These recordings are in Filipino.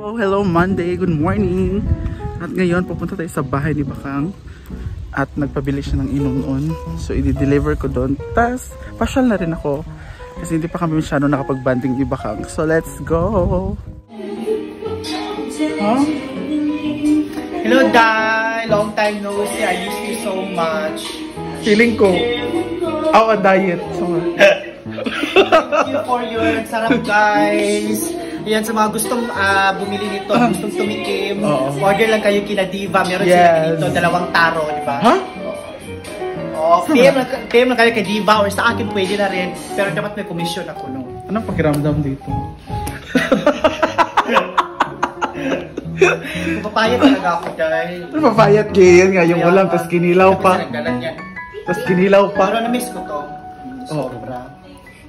Hello Monday, good morning. At ngayon pupunta tayo sa bahay ni Bakang at nagpabili siya ng inunon. So i-deliver ko doon. Tas pasyal na rin ako kasi hindi pa kami masyado nakapag-banding ni Bakang. So let's go. Huh? Hello Dai, long time no see. I miss you so much. Feeling ko a diet. So, thank you for your sarap guys. Yan sa mga gustong bumili nito, gustong tumikim. Order lang kayo kina Diva. Meron sila dito, 2 taro, di ba? Huh? PM lang kayo kay Diva or sa akin pwede na rin. Pero dapat may commission ako, no? Anong pakiramdam dito? Papayat talaga ako dahil. Ano papayat ganyan nga yung ulam, tas kinilaw pa. Tas kinilaw pa. Pero na-miss ko to. Sobra.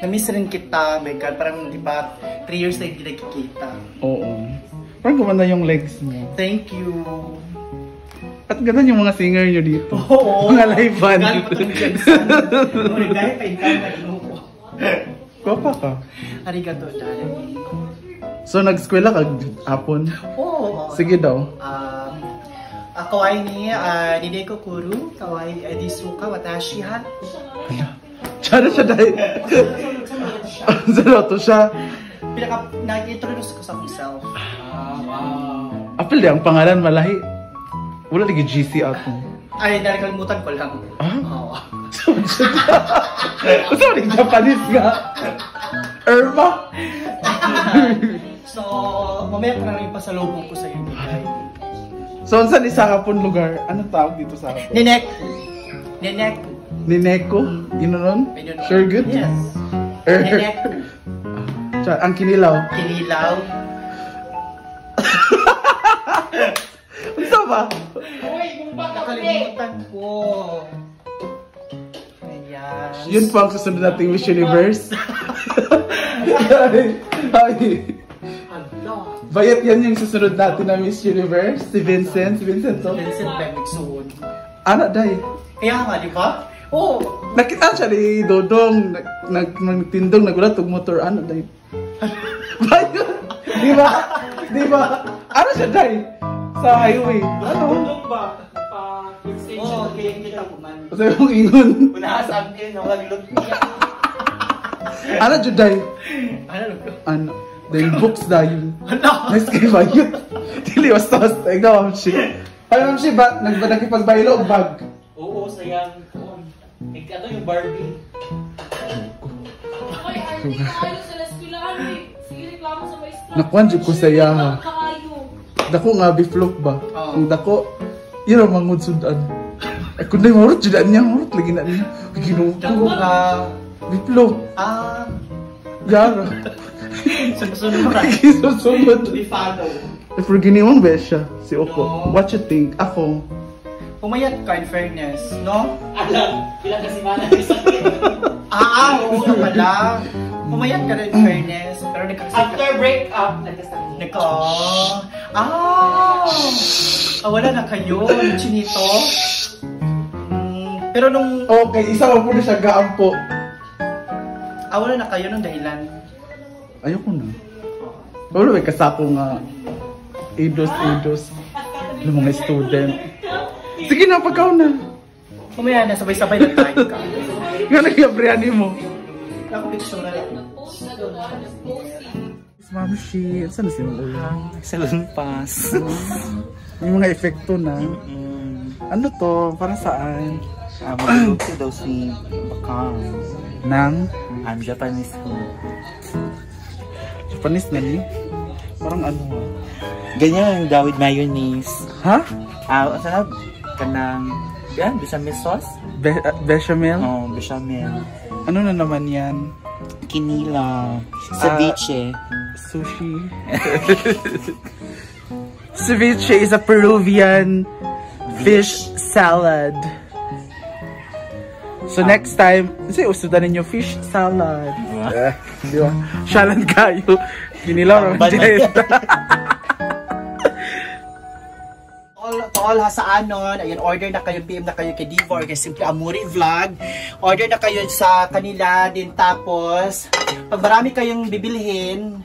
Na-miss rin kita, my God. Parang di ba 3 years na hindi nagkikita. Oo. Parang gumanda yung legs mo. Thank you. At ganda yung mga singer nyo dito. Oo. Mga live band. Gano'n pa itong Jensen. Gaya pa yung kanya ginuko. Guwapa ka. Arigato, darling. So nag-eskwela ka hapon? Oo. Sige daw. Kawaii ni Nideko Kuru. Kawaii Edisuka Watashi ha. Tsara siya dahil. Zero to siya. Nag-introduce ko sa myself. Wow. Apil ang pangalan malahi. Wala lagi GC ato. Ay, nakalimutan ko lang. Oo. Sorry, Japanese nga. Irma. So, mamaya ko na rin pasalubong ko sa iyo. So, saan isa hapon lugar? Anong tawag dito sa hapon? Ninek. Ninek. Nineko? Inunon? Sure good? Yes. Ninek. Ang kinilaw? Kinilaw. Ano ba? Nakalimutan ko. Ayan. Yun po ang susunod nating Miss Universe. Bayat yan yung susunod natin na Miss Universe. Si Vincent. Si Vincent to? Vincent Bemigsoon. Anak dahi. Kaya nga, di ba? Oo. Nakita siya ni Dodong. Nagtindong, nagulat og motor. Anak dahi. Bayat. Di ba? Di ba? Ano siya dahi? Sa highway. Ano? Dodong ba? Oo, kaya kita ko man. Kasi yung ingon. Unahasan din, nakalilot niya. Ano siya dahi? Ano? Then books dahil. Ano? Nice kay Bayot. Dili, basta-basta. Ikaw, Mamshi. Ay, Mamshi, ba? Nagkipagbaylo o bag? Oo, sayang. Ikaw yung Barbie. Ay, Artie, kaayo sa laskilaan eh. Sige, reklamo sa may staff. Nakuan dyan ko saya ha. Kaayo. Dako nga, biflok ba? Kung dako, yun ang mangod sudan. Ay, kung na yung marot, judan niya, marot lagi na niya. Ginuko. Dako ka. Biflok. Yara. Susunod na. Susunod. To be follow. If we're giniwang besya, si Oko, what you think? Ako. Pumayat ka in fairness, no? Alam, ilang kasi mana sa Oo na pala. Pumayat ka rin in fairness. Pero after break-up, nagkasakit. Wala na kayo, Chinito. Pero nung... Okay, isa mo po na siya gaampo. Wala na kayo nung dahilan. Ayoko na. Wala may kasako nga. Idos. Ng mga student. Sige na, pagkaw na. Kumaya na, sabay-sabay na tayo ka. Nga nag-iabriani mo. Ako picture na lang. Ma'am Shi, saan na siya? Salon pass. Yung mga efekto na. Ano to? Para saan? Magluluto daw si Bakang. Nang? Japanese food. Japanese na ni? Parang ano ha? Ganyan daw with mayonnaise. Ha? Sarap. Kanang, bechamel sauce? Bechamel? Oo, bechamel. Ano na naman yan? Kinilaw. Ceviche. Sushi. Ceviche is a Peruvian fish salad. So next time, kasi usudan ninyo fish salad. Di ba? Shalan kayo. Kinilaw naman dyan. To all ha sa anon, ayun, order na kayo, PM na kayo kay Diva or kay Simply Amuri Vlog. Order na kayo sa kanila din, tapos pag marami kayong bibilhin,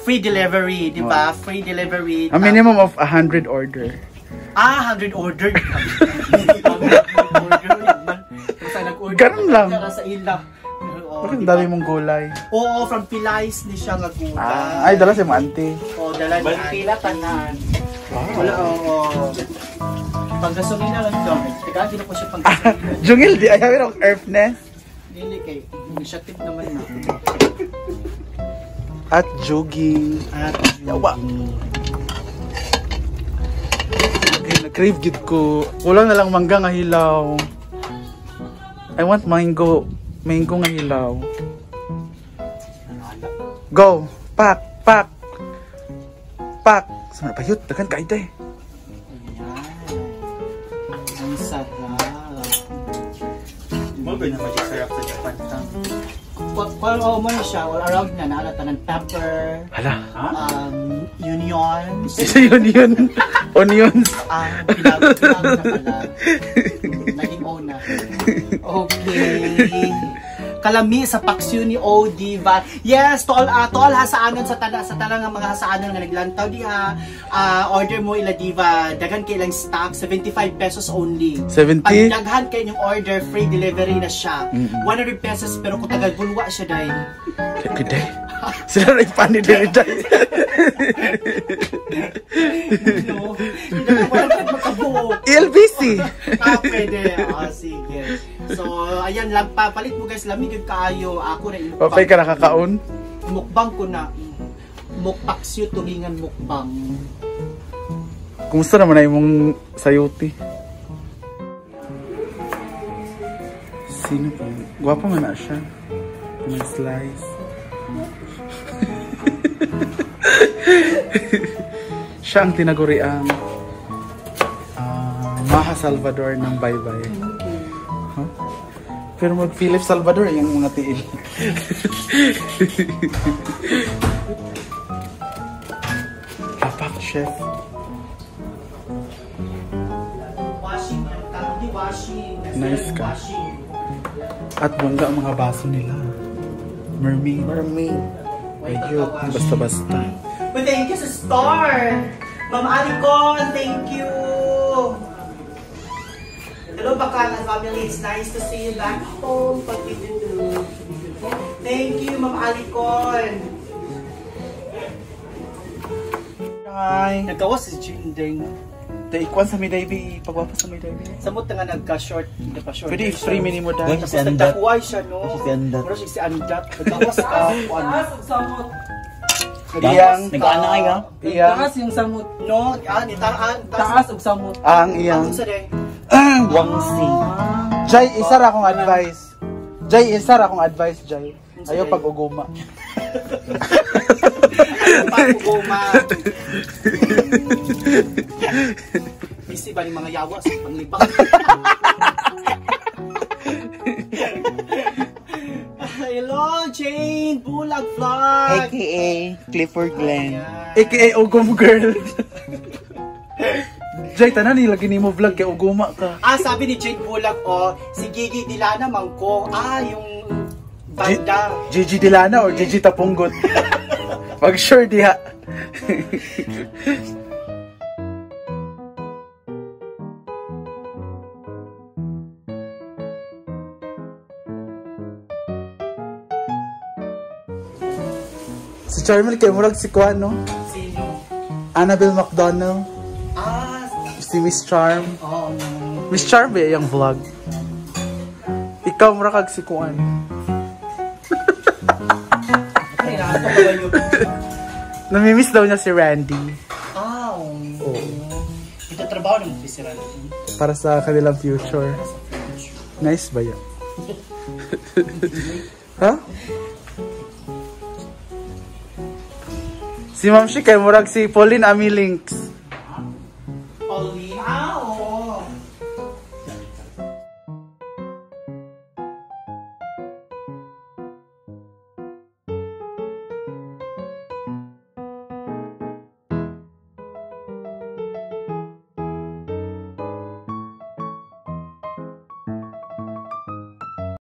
free delivery, di ba? Free delivery. A minimum of 100 order. 100 order. Ganun lang. Sa ila. Bakit ang dami mong gulay? Oo, from Pilais ni siya nga gulay. Ay, dala si mo auntie. Oo, dala ni Balpila tanan. Wala, oo. Panggasolina lang ito. Teka, hindi na po siya panggasolina. Jungil, di ayaw yung earthness. Dili kay, initiative naman na. At Jogi. At Yawa. Okay, na-crave gid ko. Kulang na lang mangga nga hilaw. I want mango. Mango nga hilaw. Go! Pak! Pak! Pak! Sana pa yun? Dagan ka ito eh. ayan. Ang sarap. Mo ba na masarap sa Japan ta? Oo mo na siya. All around na. Naalata ng pepper. Hala. Onions. Isa yun. Onions. Pinago na pala. Naging na. Okay. Kalami sa paksyo ni O Diva. Yes, to all hasaanon sa tanang mga hasaanon nga naglantaw diha. Order mo ila Diva. Daghan kay ilang stock, 75 pesos only. 70? Pag daghan kay yung order, free delivery na siya. 100 pesos pero kung tagal bulwa siya dahil. Gede. Sila rin pani din dahil. No. Hindi na wala makabuo. ELBC. Pwede. Sige. So, ayan lang. Papalit mo guys. Lamig yung kaayo. Ako na yung Papay ka nakakaon? mukbang ko na. Mukpaksyo tulingan mukbang. Kumusta naman na yung sayuti? Sino pa? Gwapo nga na siya. May slice. Siya ang tinaguriang Maha Salvador ng Baybay. Huh? Pero mag Philip Salvador yung mga tiil. Apak chef. Washing. Washing. Nice ka. Washing. At bongga ang mga baso nila. Mermaid. Ayun, basta-basta. Well, thank you sa store. Ma'am Alicon, thank you. Hello, Bacana family. It's nice to see you back home. Thank you, Ma'am Alicon. Hi. Nagawas si Jindeng. Ikwan sa Midaybi, pagwapa sa Midaybi. Samot na nga nagka-short. Hindi pa short. Pwede i-free minimo dahil. Guys, Tapos nagdakuhay siya, no? Si Andat. Pero si Andat. Nagdakuwas ka. Samot. Iyang. Nag-ano kayo? Iyang. Taas yung samot. No, nitaan. Taas og samot. Ang iyang. Ang sa rin. Wangsi. Jay, isa ra akong advice. Jay. Ayaw pag-uguma. Pag-uguma. Busy ba ni mga yawa sa panglibang? Hello, Jane! Bulag Vlog! AKA Clifford Glenn. AKA Ugum Girl. Jay, tanan nilagay ni mo vlog kay uguma ka. Sabi ni Jane Bulag, si Gigi Dilana Mangko. Yung banda. Gigi Dilana or Gigi Tapunggot? Pag sure diha. Si Charmel kay murag si Kuan, no? Sino? Annabelle McDonald. Si Miss Charm. Oo. Miss Charm ba yung vlog? Ikaw mura kag si Kuan. Ay, nakatawa yun. Namimiss daw niya si Randy. Oo. Ito trabaho ng officer. Para sa kanilang future. Nice ba yan? Ha? Si Ma'am Shi kay murag si Pauline Ami Links.